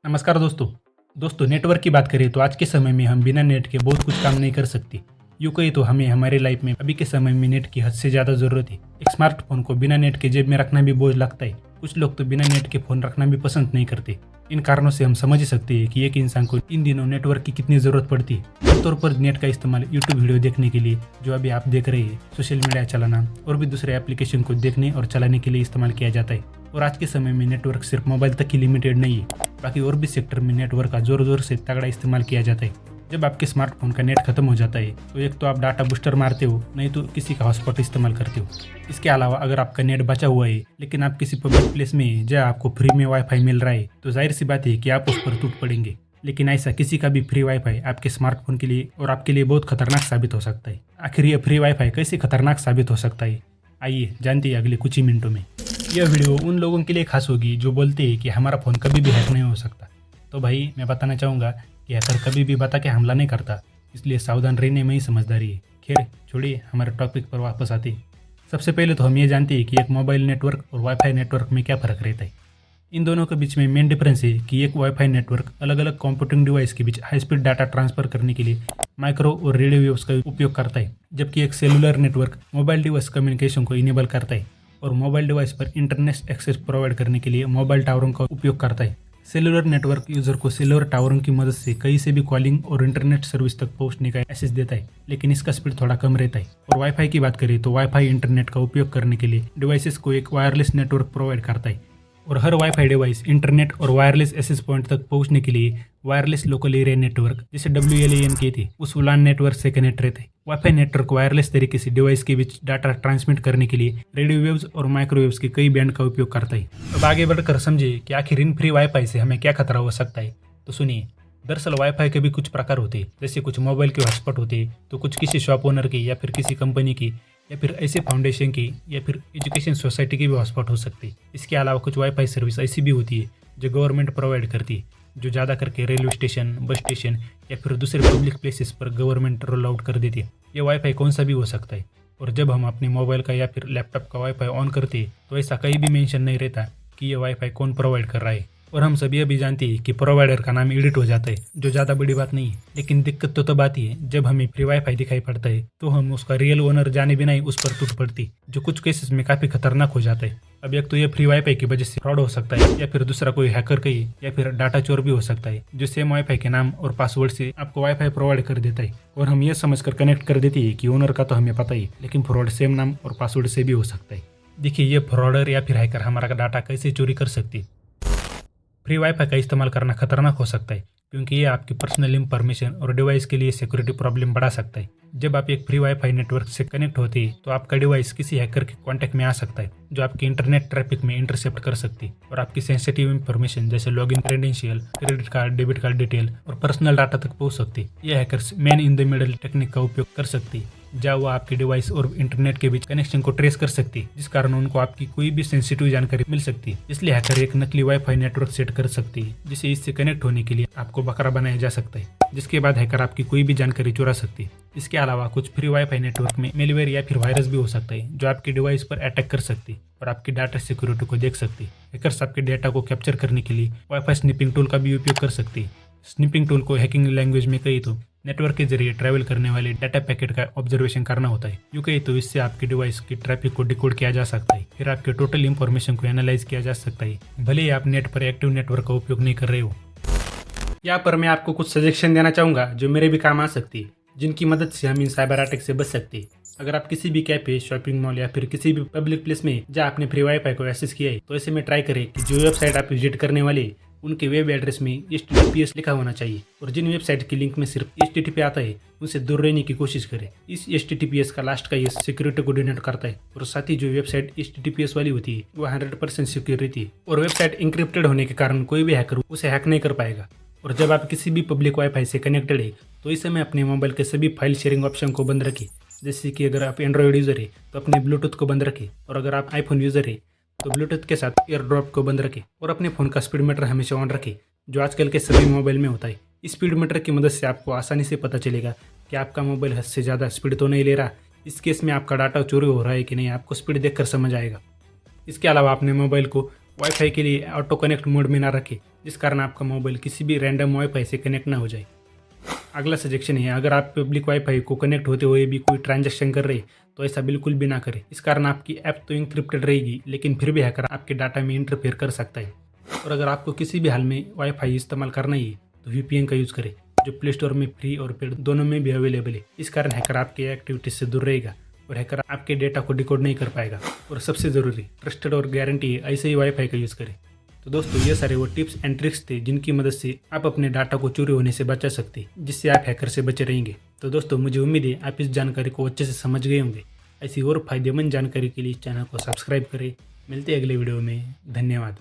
नमस्कार दोस्तों नेटवर्क की बात करें तो आज के समय में हम बिना नेट के बहुत कुछ काम नहीं कर सकते। यूँ कहीं तो हमें हमारे लाइफ में अभी के समय में नेट की हद से ज़्यादा ज़रूरत है। एक स्मार्टफोन को बिना नेट के जेब में रखना भी बोझ लगता है। कुछ लोग तो बिना नेट के फ़ोन रखना भी पसंद नहीं करते। इन कारणों से हम समझ ही सकते हैं कि एक इंसान को इन दिनों नेटवर्क की कितनी ज़रूरत पड़ती है। आमतौर पर नेट का इस्तेमाल यूट्यूब वीडियो देखने के लिए, जो अभी आप देख रहे हैं, सोशल मीडिया चलाना और भी दूसरे एप्लीकेशन को देखने और चलाने के लिए इस्तेमाल किया जाता है। और आज के समय में नेटवर्क सिर्फ मोबाइल तक ही लिमिटेड नहीं है, बाकी और भी सेक्टर में नेटवर्क का जोर से तगड़ा इस्तेमाल किया जाता है। जब आपके स्मार्टफोन का नेट खत्म हो जाता है तो एक तो आप डाटा बूस्टर मारते हो, नहीं तो किसी का हॉटस्पॉट इस्तेमाल करते हो। इसके अलावा अगर आपका नेट बचा हुआ है लेकिन आप किसी पब्लिक प्लेस में है जहाँ आपको फ्री में वाईफाई मिल रहा है, तो जाहिर सी बात है कि आप उस पर टूट पड़ेंगे। लेकिन ऐसा किसी का भी फ्री वाईफाई आपके स्मार्टफोन के लिए और आपके लिए बहुत खतरनाक साबित हो सकता है। आखिर यह फ्री वाईफाई कैसे खतरनाक साबित हो सकता है, आइए जानते हैं अगले कुछ ही मिनटों में। यह वीडियो उन लोगों के लिए खास होगी जो बोलते हैं कि हमारा फ़ोन कभी भी हैक नहीं हो सकता। तो भाई मैं बताना चाहूँगा कि हैकर कभी भी बता के हमला नहीं करता, इसलिए सावधान रहने में ही समझदारी है। खैर छोड़िए, हमारे टॉपिक पर वापस आते हैं। सबसे पहले तो हम ये जानते हैं कि एक मोबाइल नेटवर्क और वाईफाई नेटवर्क में क्या फ़र्क रहता है। इन दोनों के बीच में मेन डिफरेंस है कि एक वाईफाई नेटवर्क अलग अलग कंप्यूटिंग डिवाइस के बीच हाई स्पीड डाटा ट्रांसफर करने के लिए माइक्रो और रेडियो वेव्स का उपयोग करता है, जबकि एक cellular network mobile device communication को इनेबल करता है और मोबाइल डिवाइस पर इंटरनेट एक्सेस प्रोवाइड करने के लिए मोबाइल टावरों का उपयोग करता है। सेलुलर नेटवर्क यूजर को सेलुलर टावरों की मदद से कहीं से भी कॉलिंग और इंटरनेट सर्विस तक पहुंचने का एक्सेस देता है, लेकिन इसका स्पीड थोड़ा कम रहता है। और वाईफाई की बात करें तो वाईफाई इंटरनेट का उपयोग करने के लिए डिवाइसेस को एक वायरलेस नेटवर्क प्रोवाइड करता है और हर वाईफाई डिवाइस इंटरनेट और वायरलेस एक्सेस पॉइंट तक पहुंचने के लिए वायरलेस लोकल एरिया नेटवर्क, जिसे WLAN कहते हैं, उस उलान नेटवर्क से कनेक्ट रहते हैं। वाईफाई नेटवर्क वायरलेस तरीके से डिवाइस के बीच डाटा ट्रांसमिट करने के लिए रेडियो वेव्स और माइक्रोवेव्स के कई बैंड का उपयोग करता है। अब आगे बढ़कर समझे कि आखिर इन फ्री वाईफाई से हमें क्या खतरा हो सकता है। तो सुनिए, दरअसल वाईफाई के भी कुछ प्रकार होते हैं। जैसे कुछ मोबाइल के हॉटस्पॉट होते हैं, तो कुछ किसी शॉप ओनर के या फिर किसी कंपनी की या फिर ऐसे फाउंडेशन की या फिर एजुकेशन सोसाइटी की भी हॉटस्पॉट हो सकती है। इसके अलावा कुछ वाईफाई सर्विस ऐसी भी होती है जो गवर्नमेंट प्रोवाइड करती है, जो ज़्यादा करके रेलवे स्टेशन, बस स्टेशन या फिर दूसरे पब्लिक प्लेसेस पर गवर्नमेंट रोल आउट कर देती है। ये वाईफाई कौन सा भी हो सकता है। और जब हम अपने मोबाइल का या फिर लैपटॉप का वाईफाई ऑन करते हैं तो ऐसा कहीं भी मेंशन नहीं रहता कि ये वाईफाई कौन प्रोवाइड कर रहा है। और हम सभी अभी जानते हैं कि प्रोवाइडर का नाम एडिट हो जाता है, जो ज़्यादा बड़ी बात नहीं है। लेकिन दिक्कत तो तब आती है जब हमें फ्री वाईफाई दिखाई पड़ता है तो हम उसका रियल ओनर जाने बिना ही उस पर टूट पड़ती, जो कुछ केसेस में काफ़ी खतरनाक हो जाता है। अब एक तो ये फ्री वाईफाई की वजह से फ्रॉड हो सकता है, या फिर दूसरा कोई हैकर कही या फिर डाटा चोर भी हो सकता है, जो सेम वाईफाई के नाम और पासवर्ड से आपको वाईफाई प्रोवाइड कर देता है और हम ये समझकर कनेक्ट कर देती है कि ओनर का तो हमें पता ही, लेकिन फ्रॉड सेम नाम और पासवर्ड से भी हो सकता है। देखिए, ये फ्रॉडर या फिर हैकर हमारा डाटा कैसे चोरी कर सकती है। फ्री वाईफाई का इस्तेमाल करना खतरनाक हो सकता है क्योंकि ये आपकी पर्सनल इंफॉर्मेशन और डिवाइस के लिए सिक्योरिटी प्रॉब्लम बढ़ा सकता है। जब आप एक फ्री वाईफाई नेटवर्क से कनेक्ट होते हैं तो आपका डिवाइस किसी हैकर के कांटेक्ट में आ सकता है, जो आपके इंटरनेट ट्रैफिक में इंटरसेप्ट कर सकती है और आपकी सेंसिटिव इंफॉर्मेशन जैसे login credential, credit card, debit card detail और पर्सनल डाटा तक पहुंच सकती है। ये hackers man in the middle technique का उपयोग कर सकती है, जहाँ वो आपके डिवाइस और इंटरनेट के बीच कनेक्शन को ट्रेस कर सकती है, जिस कारण उनको आपकी कोई भी सेंसिटिव जानकारी मिल सकती है। इसलिए हैकर एक नकली वाईफाई नेटवर्क सेट कर सकती है, जिसे इससे कनेक्ट होने के लिए आपको बकरा बनाया जा सकता है, जिसके बाद हैकर आपकी कोई भी जानकारी चुरा सकती है। इसके अलावा कुछ फ्री वाईफाई नेटवर्क में मेलवेयर या फिर वायरस भी हो सकता है, जो आपके डिवाइस पर अटैक कर सकती है और आपकी डाटा सिक्योरिटी को देख सकती है। हैकर्स आपके डेटा को कैप्चर करने के लिए वाईफाई स्निपिंग टूल का भी उपयोग कर सकती है। स्निपिंग टूल को हैकिंग लैंग्वेज में कही तो नेटवर्क के जरिए ट्रैवल करने वाले डाटा पैकेट का ऑब्जर्वेशन करना होता है। यूँ कहीं तो इससे आपके डिवाइस की ट्रैफिक को डिकोड किया जा सकता है, फिर आपके टोटल इंफॉर्मेशन को एनालाइज किया जा सकता है, भले ही आप नेट पर एक्टिव नेटवर्क का उपयोग नहीं कर रहे हो। यहाँ पर मैं आपको कुछ सजेशन देना चाहूँगा जो मेरे भी काम आ सकती है, जिनकी मदद से हम इन साइबर अटैक से बच सकते हैं। अगर आप किसी भी कैफे, शॉपिंग मॉल या फिर किसी भी पब्लिक प्लेस में जहाँ आपने फ्री वाईफाई को एक्सेस किया है, तो ऐसे में ट्राई करें कि जो वेबसाइट आप विजिट करने वाले उनके वेब एड्रेस में HTTPS लिखा होना चाहिए और जिन वेबसाइट की लिंक में सिर्फ HTTP आता है उनसे दूर रहने की कोशिश करें। इस HTTPS का लास्ट का ये सिक्योरिटी को डिनोट करता है और साथ ही जो वेबसाइट HTTPS वाली होती है वो 100% सिक्योर रहती है और वेबसाइट इंक्रिप्टेड होने के कारण कोई भी हैकर उसे हैक नहीं कर पाएगा। और जब आप किसी भी पब्लिक वाईफाई से कनेक्टेड है तो इस समय अपने मोबाइल के सभी फाइल शेयरिंग ऑप्शन को बंद रखें। जैसे कि अगर आप एंड्रॉयड यूज़र है तो अपने ब्लूटूथ को बंद रखें, और अगर आप आईफोन यूज़र है तो ब्लूटूथ के साथ एयर ड्रॉप को बंद रखें और अपने फ़ोन का स्पीड मीटर हमेशा ऑन रखें, जो आजकल के सभी मोबाइल में होता है। इस स्पीड मीटर की मदद से आपको आसानी से पता चलेगा कि आपका मोबाइल हद से ज़्यादा स्पीड तो नहीं ले रहा। इस केस में आपका डाटा चोरी हो रहा है कि नहीं, आपको स्पीड देखकर समझ आएगा। इसके अलावा अपने मोबाइल को वाईफाई के लिए ऑटो कनेक्ट मोड में ना रखें, जिस कारण आपका मोबाइल किसी भी रैंडम वाईफाई से कनेक्ट ना हो जाए। अगला सजेशन है, अगर आप पब्लिक वाईफाई को कनेक्ट होते हुए भी कोई ट्रांजैक्शन कर रहे तो ऐसा बिल्कुल भी ना करें। इस कारण आपकी ऐप तो इंक्रिप्टेड रहेगी, लेकिन फिर भी हैकर आपके डाटा में इंटरफेयर कर सकता है। और अगर आपको किसी भी हाल में वाईफाई इस्तेमाल करना ही है तो VPN का यूज़ करें, जो प्ले स्टोर में फ्री और पेड दोनों में भी अवेलेबल है। इस कारण हैकर आपके एक्टिविटीज से दूर रहेगा और हैकर आपके डेटा को डिकोड नहीं कर पाएगा। और सबसे ज़रूरी, ट्रस्टेड और गारंटी है ऐसे ही वाईफाई का यूज़ करें। तो दोस्तों, ये सारे वो टिप्स एंड ट्रिक्स थे जिनकी मदद से आप अपने डाटा को चोरी होने से बचा सकते हैं, जिससे आप हैकर से बचे रहेंगे। तो दोस्तों, मुझे उम्मीद है आप इस जानकारी को अच्छे से समझ गए होंगे। ऐसी और फायदेमंद जानकारी के लिए इस चैनल को सब्सक्राइब करें। मिलते हैं अगले वीडियो में। धन्यवाद।